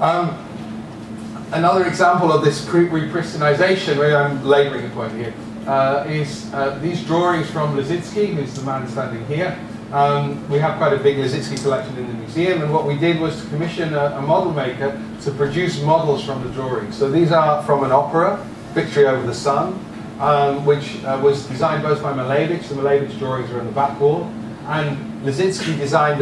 Another example of this repristinization, where I'm labouring a point here, is these drawings from Liszicki, who's the man standing here. We have quite a big Liszicki collection in the museum, and what we did was to commission a model maker to produce models from the drawings. So these are from an opera, Victory Over the Sun, which was designed both by Malevich. The Malevich drawings are in the back wall, and Liszicki designed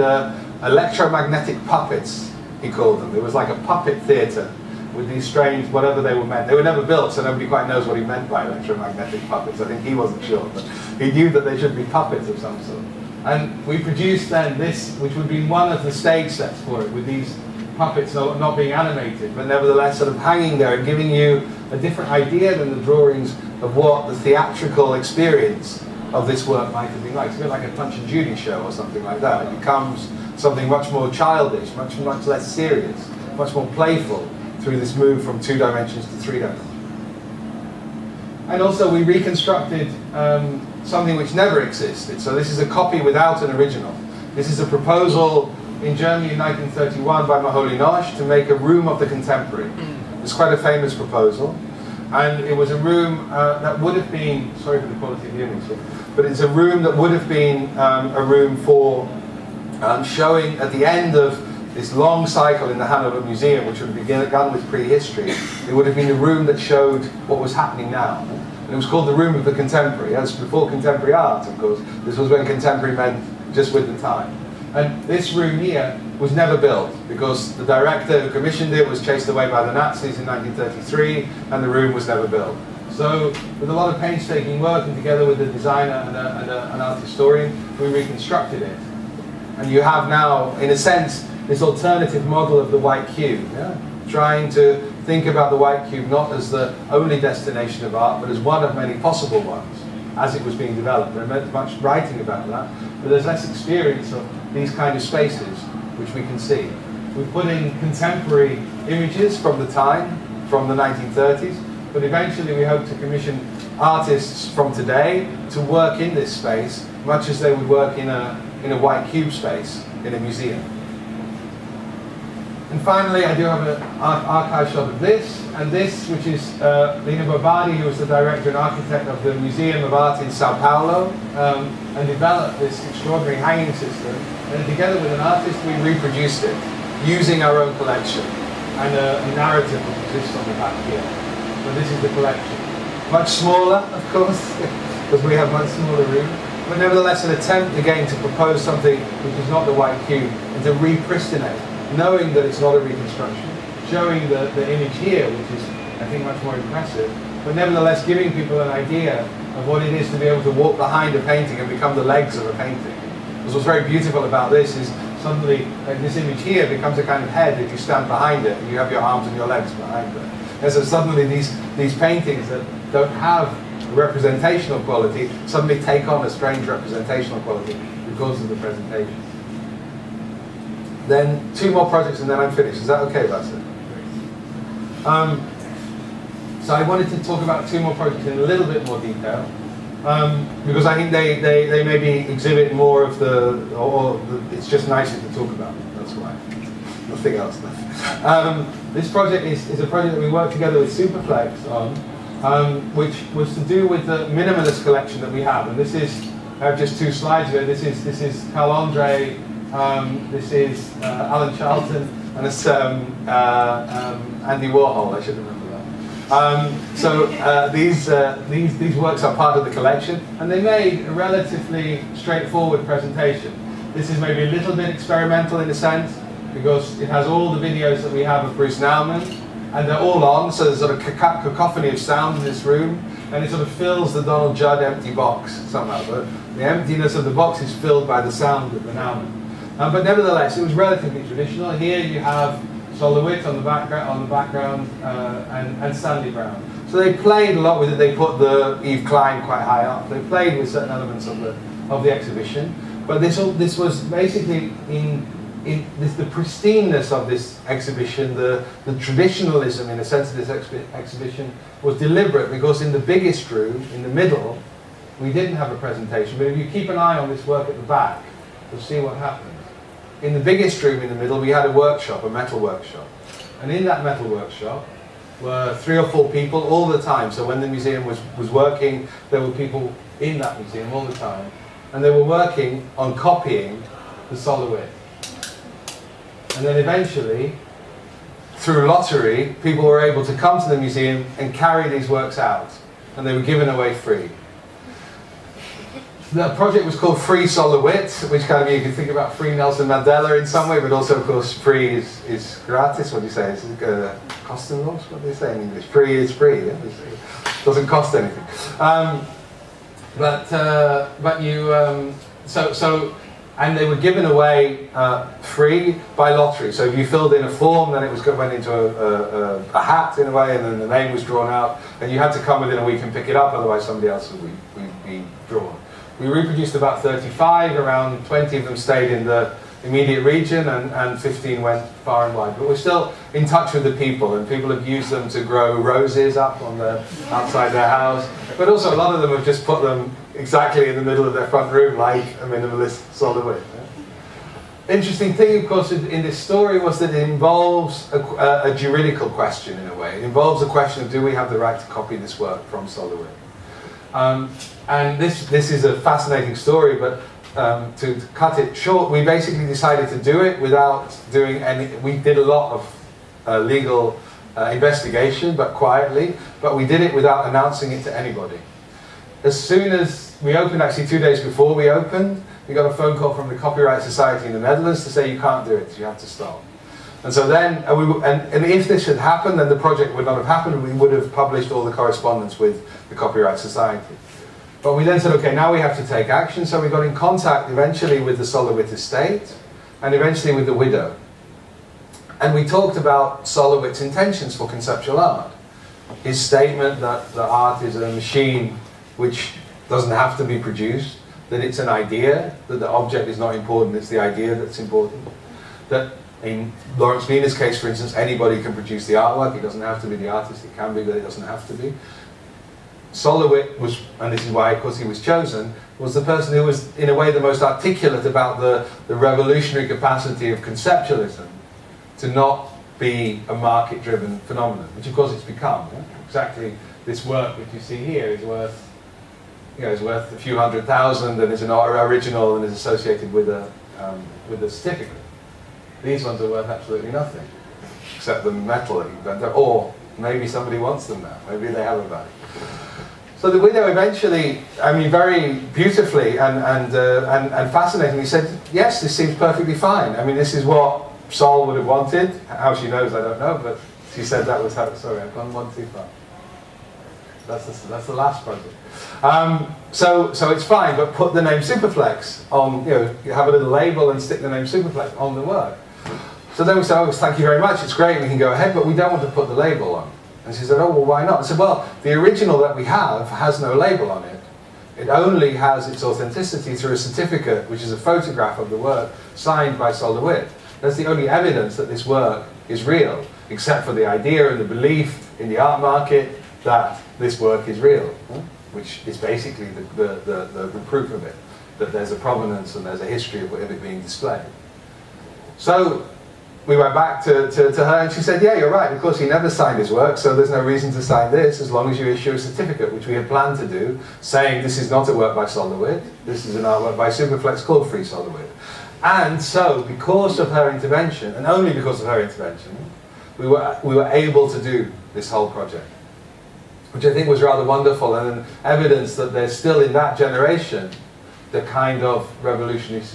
electromagnetic puppets, he called them. It was like a puppet theatre with these strange, whatever they were meant. They were never built, so nobody quite knows what he meant by electromagnetic puppets. I think he wasn't sure, but he knew that they should be puppets of some sort. And we produced then this, which would be one of the stage sets for it, with these puppets not being animated, but nevertheless sort of hanging there and giving you a different idea than the drawings of what the theatrical experience of this work might have been like. It's a bit like a Punch and Judy show or something like that. It becomes something much more childish, much less serious, much more playful through this move from 2 dimensions to 3 dimensions. And also we reconstructed something which never existed. So this is a copy without an original. This is a proposal in Germany in 1931 by Moholy-Nagy to make a room of the contemporary. It's quite a famous proposal. And it was a room that would have been, sorry for the quality of the image here, but it's a room that would have been a room for showing at the end of this long cycle in the Hanover Museum, which would have begun with prehistory. It would have been a room that showed what was happening now. And it was called the Room of the Contemporary, as before contemporary art, of course. This was when contemporary meant just with the time. And this room here was never built, because the director who commissioned it was chased away by the Nazis in 1933, and the room was never built. So, with a lot of painstaking work, and together with a designer and an art historian, we reconstructed it. And you have now, in a sense, this alternative model of the white cube, yeah? Trying to think about the white cube not as the only destination of art, but as one of many possible ones, as it was being developed. There's much writing about that, but there's less experience of these kind of spaces, which we can see. We've put in contemporary images from the time, from the 1930s, but eventually we hope to commission artists from today to work in this space, much as they would work in a white cube space in a museum. And finally, I do have an archive shot of this, and this, which is Lina Bobadi, who was the director and architect of the Museum of Art in Sao Paulo, and developed this extraordinary hanging system. And together with an artist, we reproduced it, using our own collection, and a narrative that exists on the back here. So this is the collection. Much smaller, of course, because we have much smaller room, but nevertheless an attempt again to propose something which is not the white cube, and to repristinate, knowing that it's not a reconstruction, showing the image here, which is, I think, much more impressive, but nevertheless giving people an idea of what it is to be able to walk behind a painting and become the legs of a painting. Because what's very beautiful about this is suddenly, like this image here becomes a kind of head if you stand behind it, and you have your arms and your legs behind it. And so suddenly these paintings that don't have representational quality suddenly take on a strange representational quality because of the presentation. Then 2 more projects and then I'm finished. Is that okay, Lasse? So I wanted to talk about 2 more projects in a little bit more detail, because I think they maybe exhibit more of it's just nicer to talk about them, that's why. Nothing else. This project is a project that we worked together with Superflex on, which was to do with the minimalist collection that we have. And this is, I have just 2 slides here. This is Carl Andre, this is Alan Charlton, and it's Andy Warhol, I should remember that. These works are part of the collection, and they made a relatively straightforward presentation. This is maybe a little bit experimental in a sense, because it has all the videos that we have of Bruce Nauman, and they're all on, so there's sort of cacophony of sound in this room, and it sort of fills the Donald Judd empty box somehow. But the emptiness of the box is filled by the sound of the Nauman. But nevertheless, it was relatively traditional. Here you have Sol LeWitt on the background, and Stanley Brown. So they played a lot with it. They put the Yves Klein quite high up. They played with certain elements of the exhibition. But this was basically the pristineness of this exhibition, the traditionalism in a sense of this exhibition was deliberate, because in the biggest room, in the middle, we didn't have a presentation. But if you keep an eye on this work at the back, you'll see what happens. in the biggest room in the middle, we had a workshop, a metal workshop. And in that metal workshop were 3 or 4 people all the time. So when the museum was working, there were people in that museum all the time. And they were working on copying the Solowit. And then eventually, through lottery, people were able to come to the museum and carry these works out. And they were given away free. The project was called Free Solowit, which kind of, you can think about free Nelson Mandela in some way, but also, of course, free is gratis. What do you say? It's kostenlos? What do they say in English? Free is free. Yeah? It doesn't cost anything. And they were given away free by lottery. So if you filled in a form, then it went into a hat in a way, and then the name was drawn out, and you had to come within a week and pick it up, otherwise somebody else would be drawn. We reproduced about 35, around 20 of them stayed in the immediate region, and 15 went far and wide. But we're still in touch with the people, and people have used them to grow roses up on outside their house. But also a lot of them have just put them exactly in the middle of their front room, like a minimalist Solowit. Interesting thing, of course, in this story was that it involves a juridical question in a way. It involves a question of, do we have the right to copy this work from Solowit? And this is a fascinating story, but to cut it short, we basically decided to do it without doing any. We did a lot of legal investigation, but quietly, but we did it without announcing it to anybody. As soon as we opened, actually 2 days before we opened, we got a phone call from the Copyright Society in the Netherlands to say, you can't do it, you have to stop. And so then, and if this had happened, then the project would not have happened, we would have published all the correspondence with the Copyright Society. But we then said, okay, now we have to take action, so we got in contact eventually with the Solowit estate, and eventually with the widow. And we talked about Solowit's intentions for conceptual art. His statement that the art is a machine which doesn't have to be produced, that it's an idea, that the object is not important, it's the idea that's important. That in Lawrence Wiener's case, for instance, anybody can produce the artwork, it doesn't have to be the artist, it can be, but it doesn't have to be. Solowit was, and this is why of course he was chosen, was the person who was in a way the most articulate about the revolutionary capacity of conceptualism to not be a market-driven phenomenon, which of course it's become. Yeah? Exactly this work which you see here is worth, is worth a few $100,000 and is an original and is associated with a certificate. These ones are worth absolutely nothing, except the metal that you invented, or maybe somebody wants them now, maybe they have a value. So the widow eventually, I mean, very beautifully and fascinatingly said, yes, this seems perfectly fine. I mean, this is what Sol would have wanted. How she knows, I don't know, but she said that was how, sorry, I've gone one too far. That's the last project. So it's fine, but put the name Superflex on, you have a little label and stick the name Superflex on the work. So then we said, oh, thank you very much, it's great, we can go ahead, but we don't want to put the label on. And she said, oh, well, why not? I said, well, the original that we have has no label on it. It only has its authenticity through a certificate, which is a photograph of the work signed by Solowit. That's the only evidence that this work is real, except for the idea and the belief in the art market that this work is real, which is basically the proof of it, that there's a provenance and there's a history of it being displayed. So we went back to her and she said, yeah, you're right, of course he never signed his work, so there's no reason to sign this as long as you issue a certificate, which we had planned to do, saying this is not a work by Solowit, this is an artwork by Superflex called Free Solowit. And so, because of her intervention, and only because of her intervention, we were able to do this whole project, which I think was rather wonderful, and an evidence that there's still in that generation the kind of revolutionary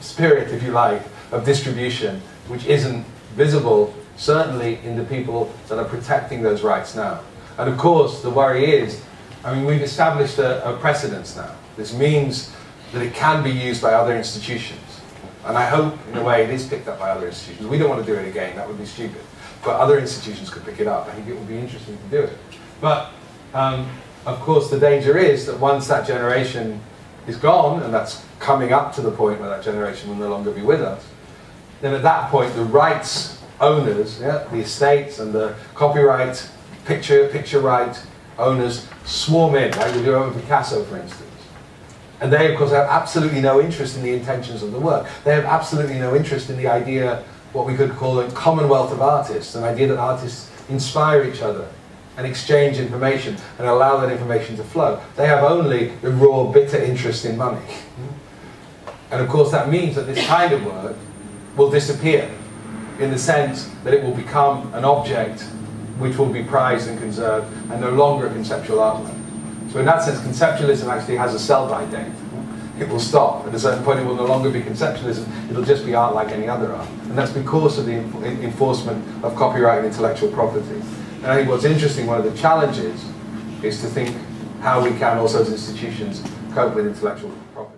spirit, if you like, of distribution, which isn't visible, certainly in the people that are protecting those rights now. And of course, the worry is, I mean, we've established a precedence now. This means that it can be used by other institutions. And I hope, in a way, it is picked up by other institutions. We don't want to do it again, that would be stupid. But other institutions could pick it up. I think it would be interesting to do it. But, of course, the danger is that once that generation is gone, and that's coming up to the point where that generation will no longer be with us, then at that point the rights owners, the estates and the copyright, picture right owners swarm in, like we do over Picasso, for instance. And they, of course, have absolutely no interest in the intentions of the work. They have absolutely no interest in the idea, what we could call a commonwealth of artists, an idea that artists inspire each other and exchange information and allow that information to flow. They have only the raw, bitter interest in money. And of course that means that this kind of work will disappear in the sense that it will become an object which will be prized and conserved and no longer a conceptual artwork. So in that sense, conceptualism actually has a sell-by date. It will stop. At a certain point it will no longer be conceptualism, it'll just be art like any other art. And that's because of the enforcement of copyright and intellectual property. And I think what's interesting, one of the challenges, is to think how we can also as institutions cope with intellectual property.